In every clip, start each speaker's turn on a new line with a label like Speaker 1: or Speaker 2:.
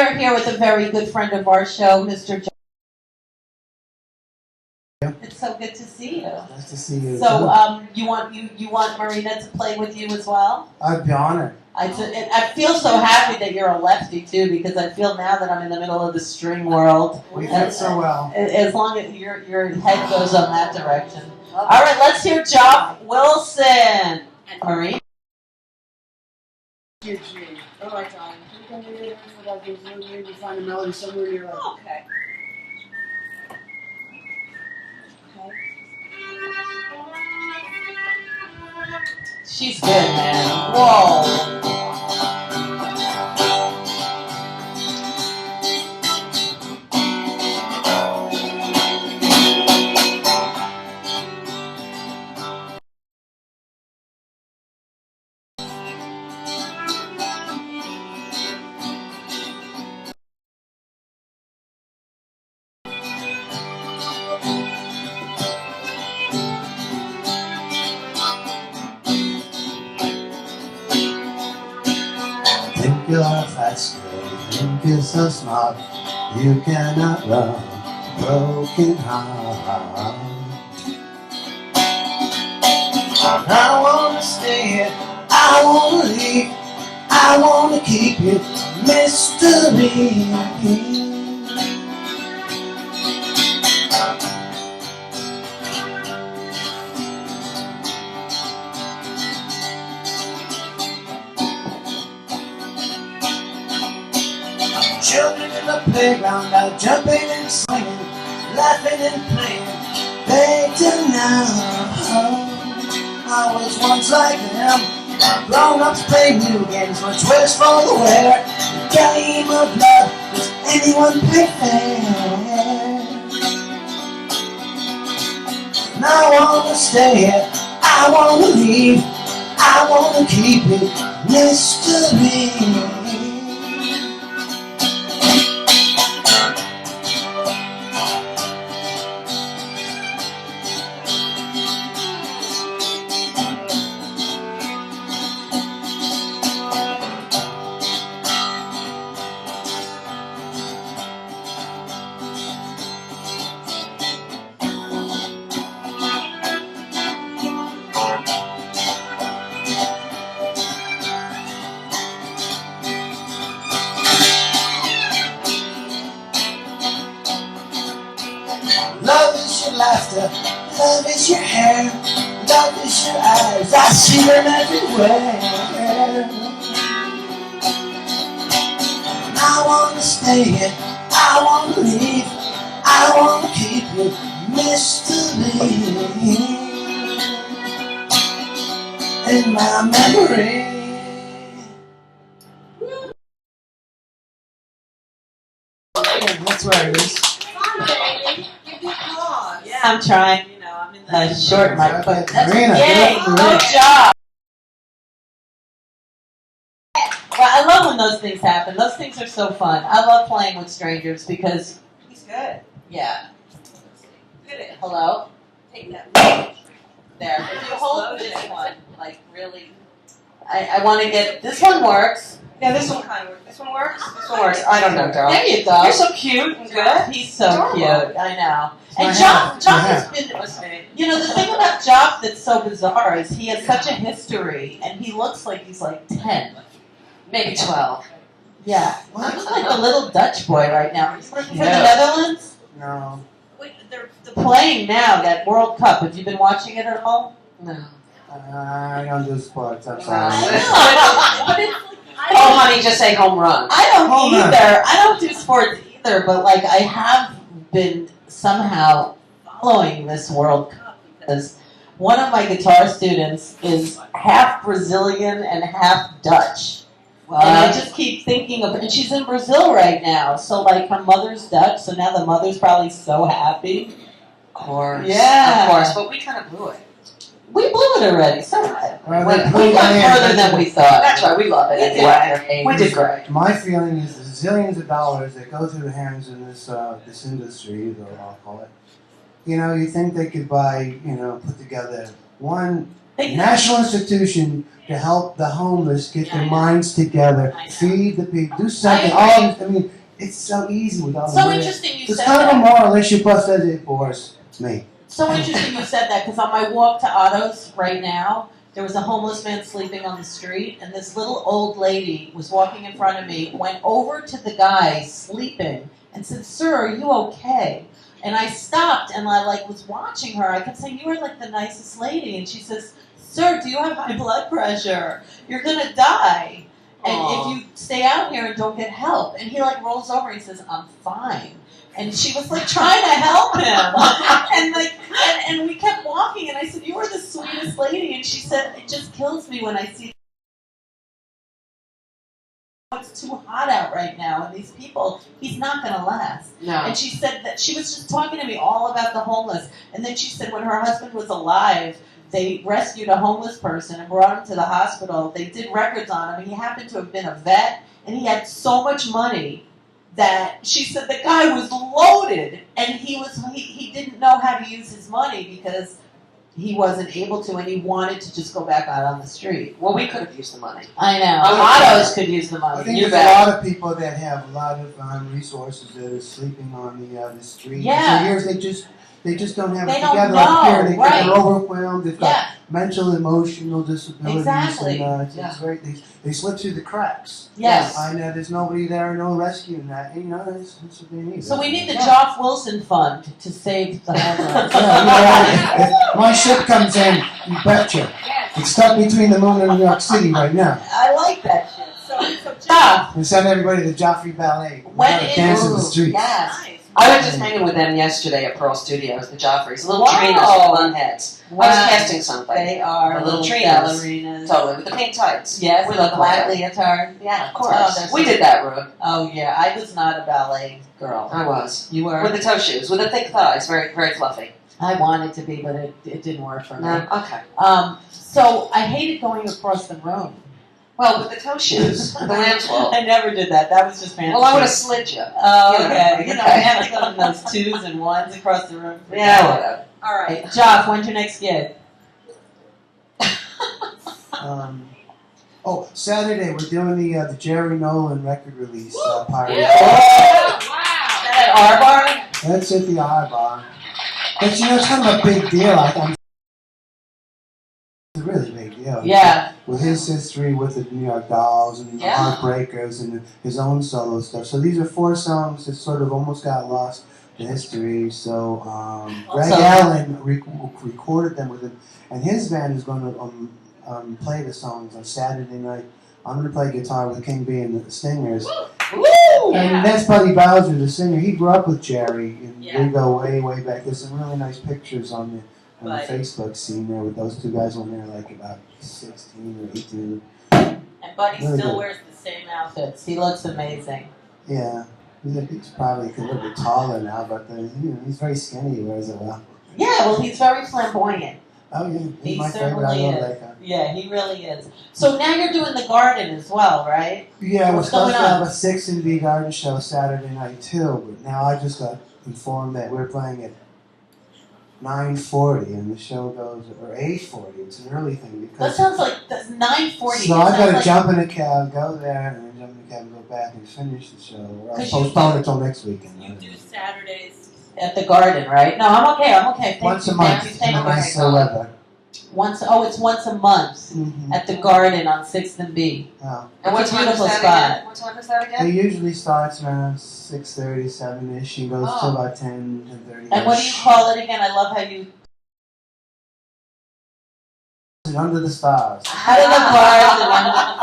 Speaker 1: are here with a very good friend of our show, Mr. JoFF. It's so good to see you.
Speaker 2: Nice to see you.
Speaker 1: So, you want Marina to play with you as well?
Speaker 2: I'd be honored.
Speaker 1: I feel so happy that you're a lefty too, because I feel now that I'm in the middle of the string world.
Speaker 2: We fit so well.
Speaker 1: As long as your head goes on that direction. All right, let's hear WiLSoN. Marina.
Speaker 2: All right, John. You find a melody somewhere in your life.
Speaker 1: Okay. She's good, man. Whoa.
Speaker 2: Think you're a fast girl, you think you're so smart, you cannot run a broken heart. I wanna stay here, I wanna leave, I wanna keep you mystery. Children in the playground are jumping and swinging, laughing and playing. They don't know. I was once like them. Grown-ups play new games, much worse for the wear. Game of love, does anyone play fair? And I wanna stay here, I wanna leave, I wanna keep it mystery. Love is your laughter, love is your hair, love is your eyes, I see them everywhere. I wanna stay here, I wanna leave, I wanna keep you mystery in my memory. That's where it is.
Speaker 1: Yeah, I'm trying. You know, I'm in the short mic, but that's
Speaker 2: Marina,
Speaker 1: yay, good job. Well, I love when those things happen. Those things are so fun. I love playing with strangers because he's good. Yeah. Look at it. Hello. Take that. There. If you hold this one, like really, I want to get this one works.
Speaker 3: Yeah, this one kind of works. This one works? This one works. I don't know, girl.
Speaker 1: There you go.
Speaker 3: You're so cute and good.
Speaker 1: He's so
Speaker 3: Adorable.
Speaker 1: cute. I know. And
Speaker 2: my
Speaker 1: JoFF
Speaker 2: hand.
Speaker 1: has been, you know, the thing about JoFF that's so bizarre is he has such a history, and he looks like he's like 10.
Speaker 3: Maybe 12.
Speaker 1: Yeah. He looks like a little Dutch boy right now. He's working for the
Speaker 2: Yeah.
Speaker 1: Netherlands.
Speaker 2: No.
Speaker 1: Wait, they're playing now, that World Cup. Have you been watching it at all?
Speaker 3: No.
Speaker 2: I don't do sports, I'm
Speaker 3: I
Speaker 2: sorry.
Speaker 1: know. But it's,
Speaker 3: Oh, honey, just say home run.
Speaker 1: I don't
Speaker 2: Hold on.
Speaker 1: either. I don't do sports either, but like I have been somehow following this World Cup because one of my guitar students is half Brazilian and half Dutch. And I just keep thinking of, and she's in Brazil right now, so like her mother's Dutch, so now the mother's probably so happy.
Speaker 3: Of course.
Speaker 1: Yeah.
Speaker 3: Of course, but we kind of blew it.
Speaker 1: We blew it already, so
Speaker 2: Well,
Speaker 1: we went further than we thought.
Speaker 3: That's right, we love it.
Speaker 1: We did.
Speaker 3: Anyway. We did great.
Speaker 2: My feeling is the zillions of dollars that go through the hands in this this industry, though I'll call it. You know, you think they could buy, you know, put together one national institution to help the homeless get
Speaker 1: Yeah, I
Speaker 2: their
Speaker 1: know.
Speaker 2: minds together,
Speaker 1: I know.
Speaker 2: feed the people, do something.
Speaker 1: agree.
Speaker 2: I mean, it's so easy with all the
Speaker 1: So
Speaker 2: money.
Speaker 1: interesting you
Speaker 2: It's
Speaker 1: said
Speaker 2: kind of a
Speaker 1: that.
Speaker 2: moral issue, plus it bores me.
Speaker 1: So interesting you said that, because on my walk to Otto's right now, there was a homeless man sleeping on the street, and this little old lady was walking in front of me, went over to the guy sleeping, and said, "Sir, are you okay?" And I stopped, and I was watching her. I kept saying, "You are like the nicest lady," and she says, "Sir, do you have high blood pressure? You're gonna die. And
Speaker 3: Aw.
Speaker 1: if you stay out here and don't get help." And he rolls over and he says, "I'm fine." And she was trying to help him. and we kept walking, and I said, "You are the sweetest lady." And she said, "It just kills me when I see it's too hot out right now, and these people, he's not gonna last."
Speaker 3: No.
Speaker 1: And she said that she was just talking to me all about the homeless. And then she said when her husband was alive, they rescued a homeless person and brought him to the hospital. They did records on him. He happened to have been a vet, and he had so much money that she said the guy was loaded, and he didn't know how to use his money because he wasn't able to, and he wanted to just go back out on the street.
Speaker 3: Well, we could have used the money.
Speaker 1: I know.
Speaker 3: I would
Speaker 1: Otto's could use the
Speaker 2: I
Speaker 1: money.
Speaker 2: think
Speaker 3: You
Speaker 2: there's
Speaker 3: bet.
Speaker 2: a lot of people that have a lot of resources that are sleeping on the street.
Speaker 1: Yeah.
Speaker 2: For years they just don't have
Speaker 1: They
Speaker 2: it
Speaker 1: don't
Speaker 2: together
Speaker 1: know,
Speaker 2: up here.
Speaker 1: right.
Speaker 2: They're overwhelmed. They've got
Speaker 1: Yeah,
Speaker 2: mental, emotional disabilities.
Speaker 1: Exactly.
Speaker 2: And, it's
Speaker 3: Yeah.
Speaker 2: very, they slip through the cracks.
Speaker 1: yes.
Speaker 2: I know there's nobody there, no rescuing that. You know, that's what they need.
Speaker 1: So we need the
Speaker 3: Yeah.
Speaker 1: JoFF Wilson Fund to save the homeless.
Speaker 2: If my ship comes in, you betcha. It's stuck between the moon and New York City right now.
Speaker 1: I like that shit. So JoFF,
Speaker 2: We send everybody to Joffrey Ballet.
Speaker 1: when
Speaker 2: Dance in the
Speaker 1: is
Speaker 2: streets.
Speaker 1: yes.
Speaker 3: I was just hanging with them yesterday at Pearl Studios, the Joffreys. Little
Speaker 1: Wow.
Speaker 3: trainers with blonde heads. I was
Speaker 1: Wow.
Speaker 3: casting something.
Speaker 1: They are
Speaker 3: The little
Speaker 1: little
Speaker 3: trainers.
Speaker 1: ballerinas.
Speaker 3: Totally, with the pink tights.
Speaker 1: Yes,
Speaker 3: We
Speaker 1: with a
Speaker 3: look
Speaker 1: black
Speaker 3: like
Speaker 1: leotard.
Speaker 3: Yeah, of
Speaker 1: Oh,
Speaker 3: course.
Speaker 1: they're
Speaker 3: We
Speaker 1: so-
Speaker 3: did that, Ruth.
Speaker 1: Oh yeah, I was not a ballet girl.
Speaker 3: I was.
Speaker 1: You were?
Speaker 3: With the toe shoes, with the thick thighs, very, very fluffy.
Speaker 1: I wanted to be, but it didn't work for me.
Speaker 3: No? Okay.
Speaker 1: So I hated going across the room.
Speaker 3: Well, with the toe shoes, the lamb's wool.
Speaker 1: I never did that. That was just fantasy.
Speaker 3: Well, I would have slid you.
Speaker 1: Oh,
Speaker 3: you know,
Speaker 1: okay. You know, I
Speaker 3: okay.
Speaker 1: have to go in those 2s and 1s across the room.
Speaker 3: Yeah, whatever.
Speaker 1: All right, JoFF, when's your next gig?
Speaker 2: Saturday we're doing the Jerry Nolan record release party.
Speaker 1: At our bar?
Speaker 2: That's at the HaPPy. But it's kind of a big deal. It's a really big deal.
Speaker 1: Yeah.
Speaker 2: With his history with the New York Dolls and the
Speaker 1: Yeah.
Speaker 2: Heartbreakers and his own solo stuff. So these are 4 songs that sort of almost got lost in history. So Greg
Speaker 1: Also-
Speaker 2: Allen recorded them with him, and his band is going to play the songs on Saturday night. I'm going to play guitar with King B and the Stingers.
Speaker 1: Woo!
Speaker 2: And that's Buddy Bowser, the singer. He grew up with Jerry, and
Speaker 1: Yeah.
Speaker 2: they go way, way back. There's some really nice pictures on the
Speaker 1: Right.
Speaker 2: Facebook scene there with those 2 guys when they're like about 16 or 18.
Speaker 1: And Buddy
Speaker 2: Really
Speaker 1: still
Speaker 2: good.
Speaker 1: wears the same outfits. He looks amazing.
Speaker 2: Yeah, he's probably a little bit taller now, but he's very skinny. He wears it well.
Speaker 1: Yeah, well, he's very flamboyant.
Speaker 2: Oh yeah,
Speaker 1: He
Speaker 2: he's my favorite. I
Speaker 1: certainly
Speaker 2: love
Speaker 1: is.
Speaker 2: that guy.
Speaker 1: Yeah, he really is. So now you're doing the garden as well, right?
Speaker 2: Yeah, we're
Speaker 1: What's
Speaker 2: supposed to
Speaker 1: going on?
Speaker 2: have a 6 and B garden show Saturday night too, but now I just got informed that we're playing at 9:40 and the show goes, or 8:40. It's an early thing
Speaker 1: That
Speaker 2: because.
Speaker 1: sounds like that's 9:40.
Speaker 2: So
Speaker 1: It
Speaker 2: I've
Speaker 1: sounds
Speaker 2: got to
Speaker 1: like-
Speaker 2: jump in a cab, go there, and then jump in a cab and go back and finish the show. Or I'll
Speaker 1: 'Cause you
Speaker 2: postpone
Speaker 1: do-
Speaker 2: it till next weekend.
Speaker 1: You do Saturdays at the garden, right? No, I'm okay. Thank
Speaker 2: Once
Speaker 1: you,
Speaker 2: a month,
Speaker 1: Thank you,
Speaker 2: in
Speaker 1: thank
Speaker 2: the
Speaker 1: you.
Speaker 2: nice weather.
Speaker 1: It's once a month
Speaker 2: Mm-hmm.
Speaker 1: at the garden on 6th and B.
Speaker 2: Yeah.
Speaker 3: And what
Speaker 1: It's a
Speaker 3: time is
Speaker 1: beautiful
Speaker 3: that
Speaker 1: spot.
Speaker 3: again? What time is that
Speaker 2: It
Speaker 3: again?
Speaker 2: usually starts around 6:30, 7-ish, and goes to
Speaker 1: Oh.
Speaker 2: about 10, 10:30.
Speaker 1: And what do you call it again? I love how you
Speaker 2: Under the stars.
Speaker 1: out of the bars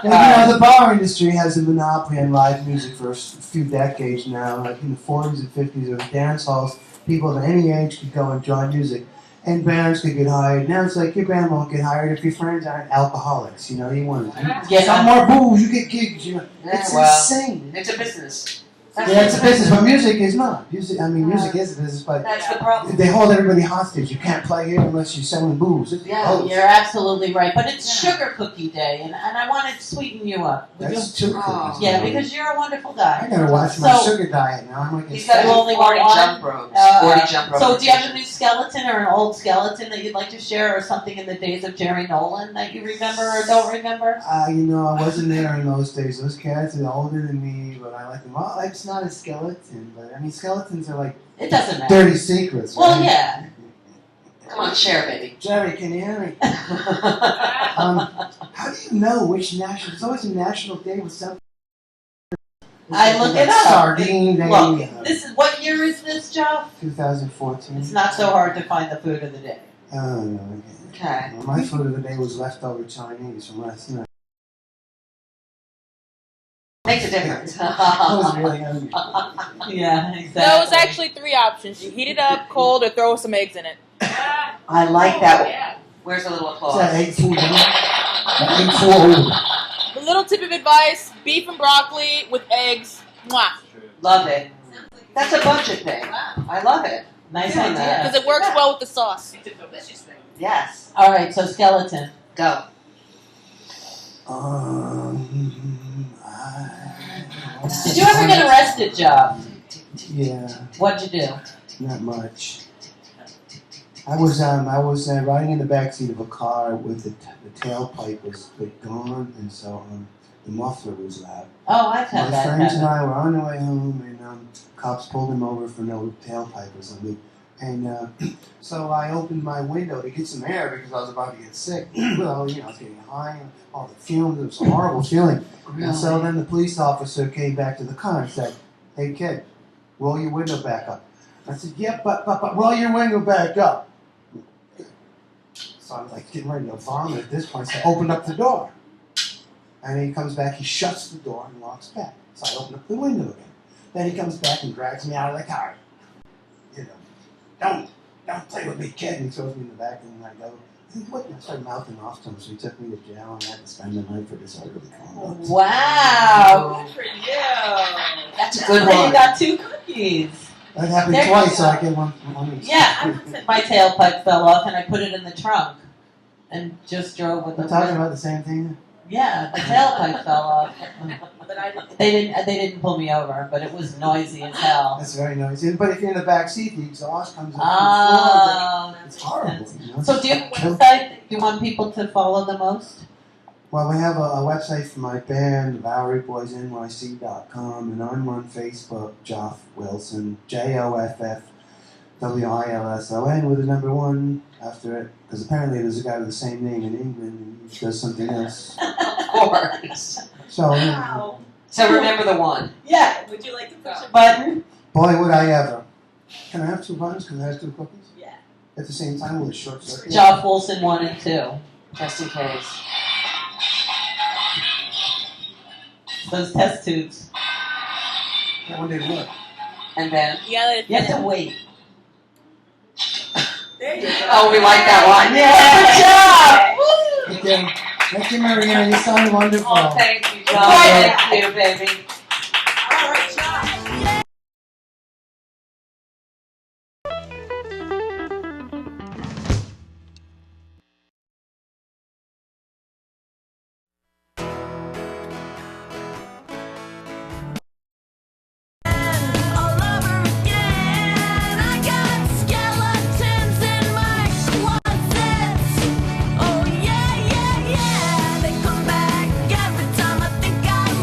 Speaker 1: and under the
Speaker 2: Well, the bar industry has a monopoly on live music for a few decades now. Like in the 40s and 50s, there was dance halls. People of any age could go and join music. And bands could get hired. Now it's like your band won't get hired if your friends aren't alcoholics. You want to
Speaker 1: Get
Speaker 2: some more booze, you get gigs.
Speaker 3: Yeah,
Speaker 2: It's
Speaker 3: well,
Speaker 2: insane.
Speaker 3: it's a business.
Speaker 2: Yeah, it's a business, but music is not. Music is a business, but
Speaker 3: That's the problem.
Speaker 2: they hold everybody hostage. You can't play here unless you're selling booze.
Speaker 3: Yeah,
Speaker 1: You're absolutely right. But it's sugar cookie day, and I want to sweeten you up. Would you?
Speaker 2: That's too cool.
Speaker 1: Yeah, because you're a wonderful
Speaker 2: I
Speaker 1: guy.
Speaker 2: gotta watch my
Speaker 1: So-
Speaker 2: sugar diet now. I'm like,
Speaker 3: He's got
Speaker 1: You only want
Speaker 3: 40
Speaker 1: one?
Speaker 3: jump ropes. 40 jump ropes.
Speaker 1: So do you have a new skeleton or an old skeleton that you'd like to share, or something in the days of Jerry Nolan that you remember or don't remember?
Speaker 2: I wasn't there in those days. Those cats are older than me, but I like them. Well, it's not a skeleton, but I mean, skeletons are like
Speaker 1: It doesn't matter.
Speaker 2: dirty secrets. Right?
Speaker 1: Well, yeah.
Speaker 3: Come on, share, baby.
Speaker 2: Jerry, can you hear me? How do you know which national? There's always a national day with something.
Speaker 1: I look it up.
Speaker 2: Sardine Day.
Speaker 1: Look, this is what year is this, Joe?
Speaker 2: 2014.
Speaker 1: It's not so hard to find the food of the day.
Speaker 2: Oh,
Speaker 3: Okay.
Speaker 2: well, my food of the day was leftover Chinese from last night.
Speaker 3: Makes a difference.
Speaker 2: I was really hungry.
Speaker 1: Yeah, exactly.
Speaker 4: No, it's actually 3 options. You heat it up cold or throw some eggs in it.
Speaker 3: I like that. Where's a little
Speaker 2: Is
Speaker 3: applause?
Speaker 2: that egg food? Egg food.
Speaker 4: The little tip of advice, beef and broccoli with eggs. Mwah.
Speaker 3: Love it. That's a budget thing. I love it.
Speaker 1: Nice
Speaker 3: Doing that.
Speaker 1: idea.
Speaker 4: Because it works well with the sauce.
Speaker 3: Yes.
Speaker 1: All right, so skeleton.
Speaker 3: Go.
Speaker 1: Did you ever get arrested, Joe?
Speaker 2: Yeah,
Speaker 1: What'd you do?
Speaker 2: not much. I was riding in the backseat of a car with the tailpipe was gone, and so the muffler was loud.
Speaker 1: Oh, I've
Speaker 2: My
Speaker 1: had that
Speaker 2: friends and
Speaker 1: happen.
Speaker 2: I were on the way home, and cops pulled him over for no tailpipe or something. And so I opened my window to get some air because I was about to get sick. Well, I was getting high and all the fumes. It was a horrible feeling. And so then the police officer came back to the car and said, "Hey kid, roll your window back up." I said, "Yeah, but roll your window back up." So I'm like getting ready to vomit at this point. So I opened up the door. And then he comes back, he shuts the door and walks back. So I open up the window again. Then he comes back and drags me out of the car. Don't play with me, kid. And he throws me in the back and I go, what? And I started mouthing off to him. So he took me to jail and I had to spend the night for disorderly conduct.
Speaker 1: Wow, good for you.
Speaker 3: That's a good
Speaker 1: And you
Speaker 3: one.
Speaker 1: got 2 cookies.
Speaker 2: That happened
Speaker 1: There you
Speaker 2: twice, so
Speaker 1: go.
Speaker 2: I get one each.
Speaker 1: Yeah, my tailpipe fell off and I put it in the trunk and just drove with
Speaker 2: We're
Speaker 1: the
Speaker 2: talking about the same thing?
Speaker 1: Yeah, the tailpipe fell off. But they didn't pull me over, but it was noisy as hell.
Speaker 2: That's very noisy. But if you're in the back seat, the exhaust comes up.
Speaker 1: Oh,
Speaker 2: It's horrible.
Speaker 1: So do you have a website you want people to follow the most?
Speaker 2: Well, we have a website for my band, BoweryBoysNYC.com, and I'm on Facebook, JoFF WiLSoN, JoFF WiLSON with the number 1 after it, because apparently there's a guy with the same name in England and he does something else.
Speaker 3: Of course.
Speaker 2: So,
Speaker 3: So remember the one.
Speaker 1: Yeah.
Speaker 4: Would you like to push
Speaker 1: Push a button.
Speaker 2: boy, would I ever. Can I have 2 buttons? Because I have 2 cookies?
Speaker 4: Yeah.
Speaker 2: At the same time with a short circuit?
Speaker 1: JoFF WiLSoN 1 and 2.
Speaker 3: Just in case.
Speaker 1: Those test tubes.
Speaker 2: That one didn't work.
Speaker 3: And then.
Speaker 4: Yeah, let it
Speaker 1: You have to wait.
Speaker 4: There you go.
Speaker 3: Oh, we like that one.
Speaker 1: Yeah, good job.
Speaker 2: Thank you, Marianne. You sound wonderful.
Speaker 3: Oh, thank you, John. Thank you, baby.